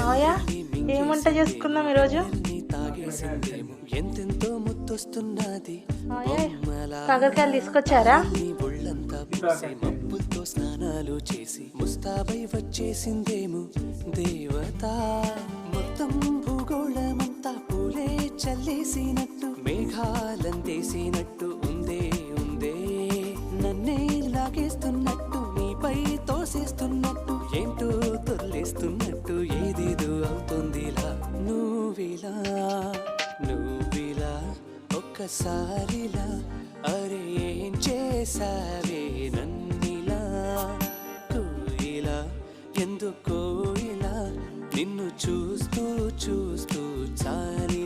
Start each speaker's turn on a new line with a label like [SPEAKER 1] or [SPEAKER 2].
[SPEAKER 1] మావయ్య ఏం వంట చేసుకుందాం ఈరోజు?
[SPEAKER 2] ఎంతెంతో ముత్తొస్తున్నది
[SPEAKER 1] మావయ్య కాకరకాయలు తీసుకొచ్చారా?
[SPEAKER 2] మబ్బులతో స్నానాలు చేసి ముస్తాబై వచ్చేసిందేమో దేవత. మొత్తం భూగోళమంతా పూలే చల్లేసినట్టు మేఘాలందేసినట్టు ఉందే ఉందే. నన్నే లాగేస్తున్నట్టు నీపై తోసేస్తున్నట్టు ఏంటో తొల్లేస్తున్నట్టు ఏదేదో అవుతుందిలా. నువ్విలా నువ్విలా ఒక్కసారిలా అరే ఏం చేసావే నన్నిలా. కోయిలా ఎందుకో ఇలా నిన్ను చూస్తూ చూస్తూ చాలి